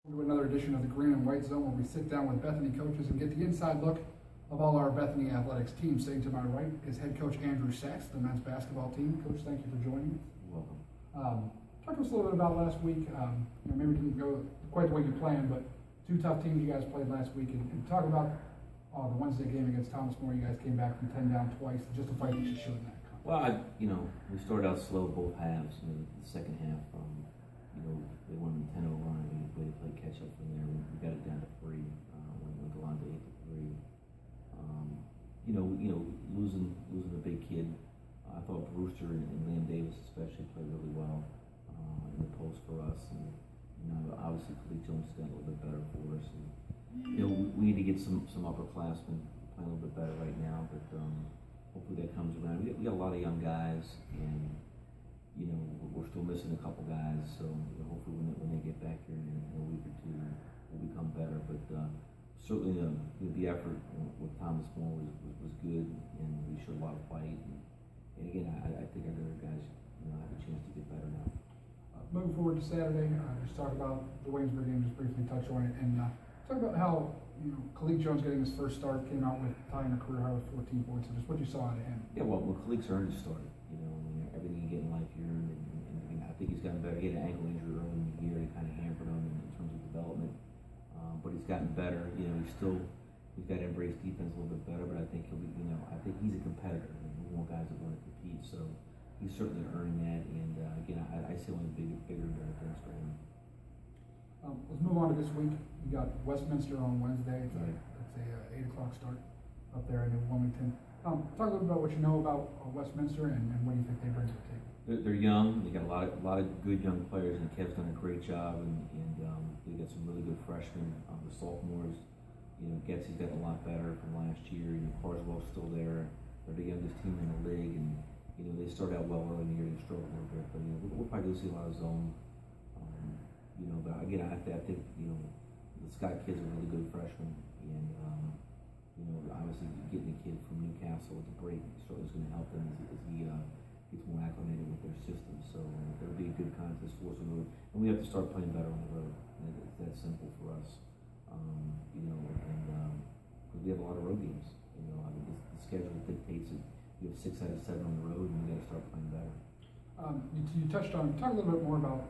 To another edition of the Green and White Zone, where we sit down with Bethany coaches and get the inside look of all our Bethany athletics teams. Sitting to my right is head coach Andrew Sachs, the men's basketball team. Coach, thank you for joining us. You're welcome. Talk to us a little bit about last week. Maybe it didn't go quite the way you planned, but two tough teams you guys played last week. And talk about the Wednesday game against Thomas More. You guys came back from 10 down twice. Just a fight that you showed in that contest. Well, we started out slow both halves. The second half, they won 10-0 run. We had to play catch up from there. We got it down to 3. Went on to 8-3. Losing a big kid. I thought Brewster and Liam Davis especially played really well in the post for us. And obviously Coach Jones got a little bit better for us. And, we need to get some upperclassmen playing a little bit better right now. But hopefully that comes around. We got a lot of young guys, and we're still missing a couple guys. So hopefully when they get back here in a week or two, we'll become better. But certainly the effort with Thomas More was good, and we showed a lot of fight. And again, I think our other guys have a chance to get better now. Moving forward to Saturday, just talk about the Waynesburg game, just briefly touch on it, and talk about how Coach Jones getting his first start came out with tying a career high with 14 points, and just what you saw out of him. Yeah, well, Khalid's earned his start. Everything you get in life you earn, and I think he's gotten better. He had an ankle injury early in the year that kind of hampered him in terms of development, but he's gotten better. He's got to embrace defense a little bit better, but I think he'll be. I think he's a competitor. We want guys that want to compete, so he's certainly earning that. And again, I see only bigger and better things for him. Let's move on to this week. You got Westminster on Wednesday. It's right. a 8 o'clock start up there in Wilmington. Talk a little bit about what you know about Westminster and what do you think they bring to the table. They're young. They got a lot of good young players, and Kev's done a great job. And they got some really good freshmen. The sophomores, Getsy's gotten a lot better from last year. Carswell's still there. They're the youngest team in the league, and they started out well early in the year. They struggled a little bit, but we'll probably see a lot of zone. But again, I think the Scott kid's a really good freshman, and obviously getting a kid from Newcastle with the break certainly is going to help them as he gets more acclimated with their system. So it'll be a good contest for us on the road, and we have to start playing better on the road. And it's that simple for us, because we have a lot of road games. The schedule dictates it. You have 6 out of 7 on the road, and we got to start playing better. You touched on. Talk a little bit more about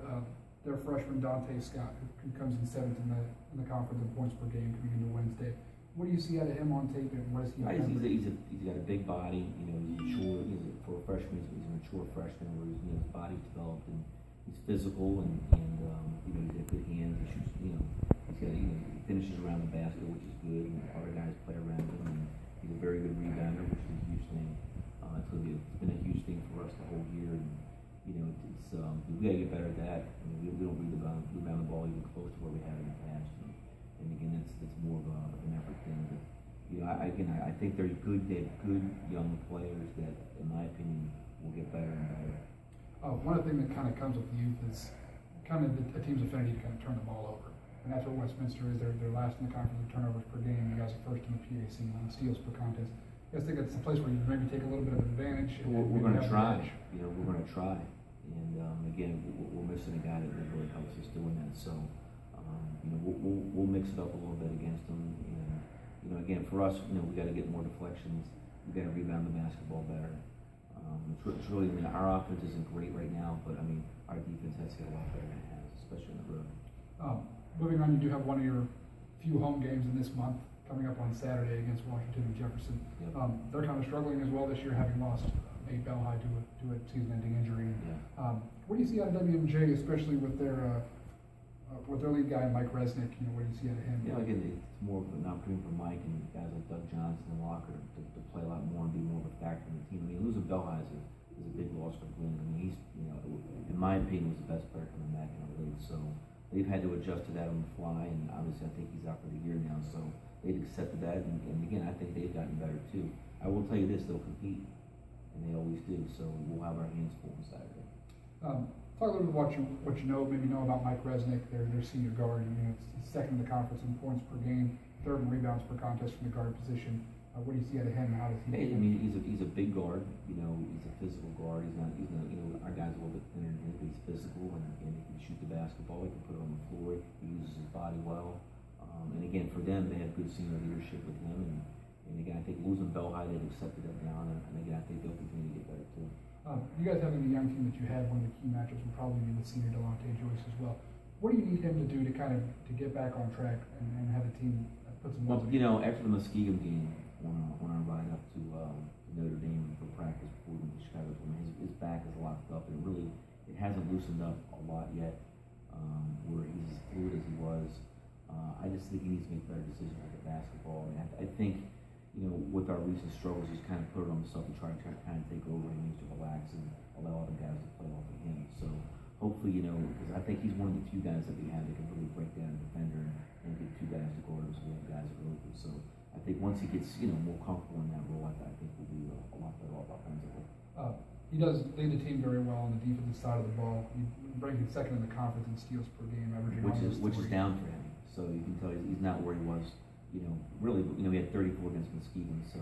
their freshman Dante Scott, who comes in 7th in the conference in points per game coming into Wednesday. What do you see out of him on tape, and what is he? He's got a big body. He's mature. For a freshman, he's a mature freshman where his body's developed, and he's physical, and he's got good hands. He shoots. He finishes around the basket, which is good. And other guys play around him, and he's a very good rebounder, which is a huge thing. It's been a huge thing for us the whole year. And, we got to get better at that. We don't rebound the ball even close to where we have in the past. And again, that's more of an effort thing. But I think they're good. They have good young players that, in my opinion, will get better and better. One of the things that kind of comes with youth is kind of a team's affinity to kind of turn the ball over, and that's what Westminster is. They're last in the conference in turnovers per game. You guys are first in the PAC on steals per contest. I think it's a place where you maybe take a little bit of advantage. We're going to try. We're going to try. And again, we're missing a guy that really helps us doing that. So, we'll mix it up a little bit against them. And again, for us, we got to get more deflections. We got to rebound the basketball better. It's really, our offense isn't great right now, but our defense has to get a lot better than it has, especially on the road. Moving on, you do have one of your few home games in this month coming up on Saturday against Washington and Jefferson. Yep. They're kind of struggling as well this year, having lost Nate Bellhigh to a season-ending injury. Yeah. What do you see out of WMJ, especially with their lead guy Mike Resnick? What do you see out of him? Yeah, again, it's more of an opportunity for Mike and guys like Doug Johnson and Walker to play a lot more and be more of a factor in the team. Losing Bellhigh is a big loss for Glenn. He's, in my opinion, was the best player coming back in the league. So they've had to adjust to that on the fly, and obviously I think he's out for the year now. So they've accepted that, and again, I think they've gotten better too. I will tell you this: they'll compete, and they always do. So we'll have our hands full on Saturday. Talk a little bit about what you maybe know about Mike Resnick, their senior guard. It's second in the conference in points per game, third in rebounds per contest from the guard position. What do you see out of him? How does he? He's a big guard. He's a physical guard. He's not. Our guy's a little bit thinner than him, but he's physical and he can shoot the basketball, he can put it on the floor, he uses his body well. And again, for them, they have good senior leadership with him, and again, I think losing Belhigh, they've accepted that down, and again, I think they'll continue to get better too. You guys having the young team that you had, one of the key matchups will probably be with senior Delonte Joyce as well. What do you need him to do to kind of to get back on track and have the team put some? Well, you know, after the Muskegon game, when I ride up to Notre Dame for practice before we went to Chicago, his back is locked up, and it hasn't loosened up a lot yet, where he's as fluid as he was. I just think he needs to make better decisions with the basketball. And I think, you know, with our recent struggles, he's kind of put it on himself to try to kind of take over. He needs to relax and allow other guys to play off of him. So hopefully, you know, because I think he's one of the few guys that we have that can really break down a defender and get two guys to guard him, so we have guys that are open. So I think once he gets, you know, more comfortable in that role, I think we'll be a lot better off offensively. He does lead the team very well on the defensive side of the ball. He's ranking second in the conference in steals per game, averaging which is down for him. So you can tell he's not where he was. You know, really, you know, he had 34 against Muskegon, so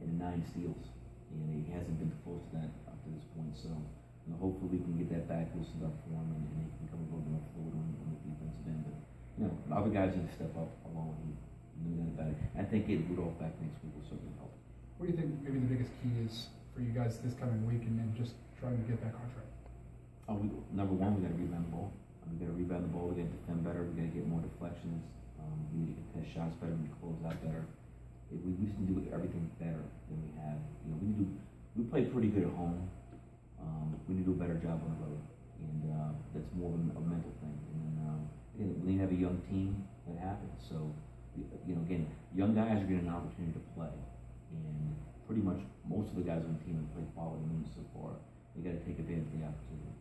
in 9 steals, and he hasn't been close to that up to this point. So, you know, hopefully we can get that back loosened up for him, and he can become a little more fluid on the defensive end. But you know, the other guys need to step up along with him. No doubt about it. I think getting Rudolph back next week will certainly help. What do you think maybe the biggest key is for you guys this coming week, and just trying to get back on track? Number one, we got to rebound the ball. We got to rebound the ball. We got to defend better. We got to get more deflections. We need to contest shots better. We need to close out better. We just need to do everything better than we have. You know, we play pretty good at home. We need to do a better job on the road, and that's more of a mental thing. And when you have a young team, that happens. So, you know, again, young guys are getting an opportunity to play, and pretty much most of the guys on the team have played quality minutes so far. They got to take advantage of the opportunity.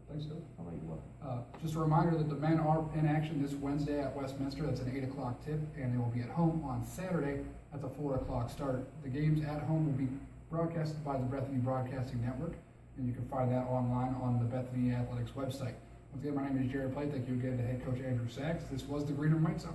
Thanks, Coach. All right, you're welcome. Just a reminder that the men are in action this Wednesday at Westminster. That's an 8 o'clock tip, and they will be at home on Saturday. That's a 4 o'clock start. The games at home will be broadcasted by the Bethany Broadcasting Network, and you can find that online on the Bethany Athletics website. Once again, my name is Jerry Plate. Thank you again to head coach Andrew Sachs. This was the Green and White Zone.